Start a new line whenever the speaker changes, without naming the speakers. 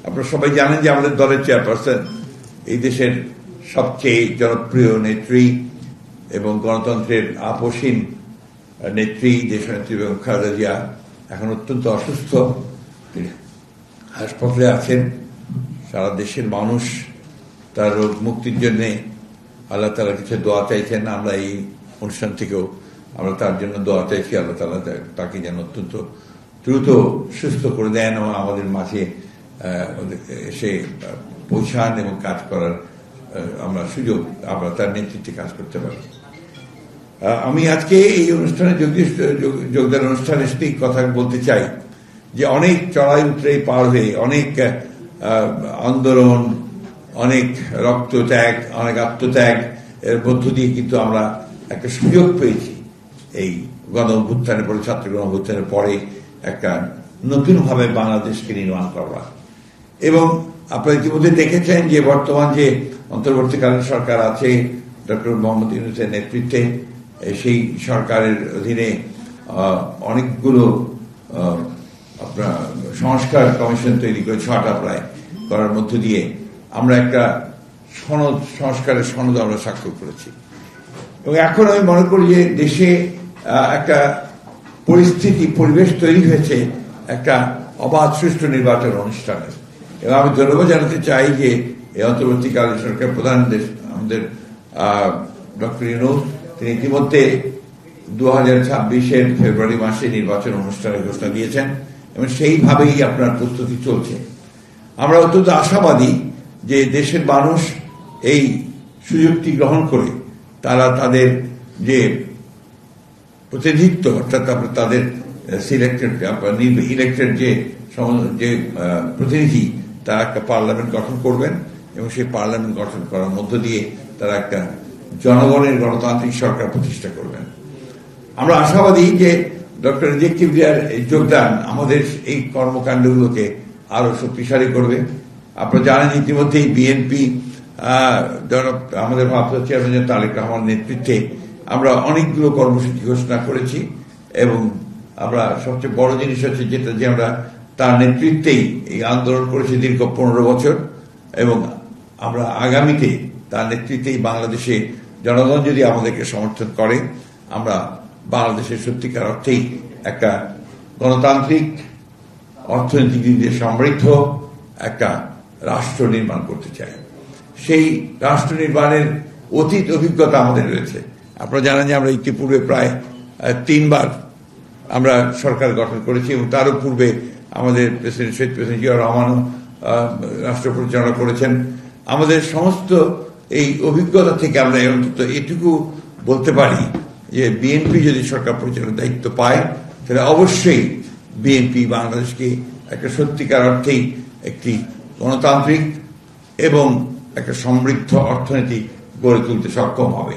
আপনারা সবাই জানেন যে আমাদের দলের চেয়ারপারসন এই দেশের সবচেয়ে জনপ্রিয় নেত্রী এবং গণতন্ত্রের আপসীন নেত্রী দেশনেত্রী এবং খালেদা জিয়া এখন অত্যন্ত অসুস্থ, হাসপাতালে আছেন। সারা দেশের মানুষ তার রোগ মুক্তির জন্য আল্লাহ তাআলার কাছে দোয়া চাইছেন। আমরা এই অনুষ্ঠান থেকেও আমরা তার জন্য দোয়া চাইছি, আল্লাহ তাআলা তাকে যেন অত্যন্ত দ্রুত সুস্থ করে দেন এবং আমাদের মাঝে এসে পৌঁছান এবং কাজ করার আমরা তার নেতৃত্বে কাজ করতে পারি। আমি আজকে এই অনুষ্ঠানে যোগদান অনুষ্ঠানে এই কথা বলতে চাই যে অনেক চড়াই উতরাই পার হয়ে, অনেক আন্দোলন, অনেক রক্তত্যাগ, অনেক আত্মত্যাগ এর মধ্য দিয়ে কিন্তু আমরা একটা সুযোগ পেয়েছি এই গণ অভ্যুত্থানের পরে, ছাত্র গণ অভ্যুত্থানের পরে একটা নতুনভাবে বাংলাদেশকে নির্মাণ করা। এবং আপনারা ইতিমধ্যে দেখেছেন যে বর্তমান যে অন্তর্বর্তীকালীন সরকার আছে ডক্টর মোহাম্মদ ইউনূসের নেতৃত্বে, সেই সরকারের অধীনে অনেকগুলো আপনার সংস্কার কমিশন তৈরি করে 6টা প্রায় করার মধ্য দিয়ে আমরা একটা সংস্কারের সনদ আমরা স্বাক্ষর করেছি। এবং এখন আমি মনে করি যে দেশে একটা পরিবেশ তৈরি হয়েছে একটা অবাধ সুষ্ঠু নির্বাচন অনুষ্ঠানের। এবং আমি ধন্যবাদ জানাতে চাই যে এই অন্তর্বর্তীকালীন সরকার প্রধান আমাদের ডক্টর ইউনূস, তিনি ইতিমধ্যে 2026-এর ফেব্রুয়ারি মাসে নির্বাচন অনুষ্ঠানের ঘোষণা দিয়েছেন এবং সেইভাবেই আপনার প্রস্তুতি চলছে। আমরা অত্যন্ত আশাবাদী যে দেশের মানুষ এই সুযোগটি গ্রহণ করে তারা তাদের যে প্রতিনিধিত্ব, অর্থাৎ তাদের ইলেক্টেড যে প্রতিনিধি, তারা একটা পার্লামেন্ট গঠন করবেন এবং সেই পার্লামেন্ট গঠন করার মধ্য দিয়ে তারা একটা জনগণের গণতান্ত্রিক সরকার প্রতিষ্ঠা করবেন। আমরা আশাবাদী যে ডক্টর রিজেক কিবরিয়ার যোগদান আমাদের এই কর্মকাণ্ডগুলোকে আরো শক্তিশালী করবে। আপনারা জানেন ইতিমধ্যেই বিএনপি আমাদের ভারপ্রাপ্ত চেয়ারম্যান তারেক রহমান নেতৃত্বে আমরা অনেকগুলো কর্মসূচি ঘোষণা করেছি এবং আমরা সবচেয়ে বড় জিনিস হচ্ছে যেটা যে আমরা তার নেতৃত্বেই এই আন্দোলন করেছি দীর্ঘ 15 বছর এবং আমরা আগামীতে তার নেতৃত্বেই বাংলাদেশে জনগণ যদি আমাদেরকে সমর্থন করে আমরা বাংলাদেশের সত্যিকার অর্থেই একটা গণতান্ত্রিক, অর্থনৈতিক দিক দিয়ে সমৃদ্ধ একটা রাষ্ট্র নির্মাণ করতে চাই। সেই রাষ্ট্র নির্মাণের অতীত অভিজ্ঞতা আমাদের রয়েছে। আপনারা জানেন যে আমরা ইতিপূর্বে প্রায় 3বার আমরা সরকার গঠন করেছি এবং তারও শহীদ প্রেসিডেন্ট জিয়াউর রহমানও রাষ্ট্র পরিচালনা করেছেন। আমাদের সমস্ত এই অভিজ্ঞতা থেকে আমরা অন্তত এটুকু বলতে পারি যে বিএনপি যদি সরকার পরিচালনার দায়িত্ব পায় তাহলে অবশ্যই বিএনপি বাংলাদেশকে একটা সত্যিকার অর্থেই একটি গণতান্ত্রিক এবং একটা সমৃদ্ধ অর্থনীতি গড়ে তুলতে সক্ষম হবে।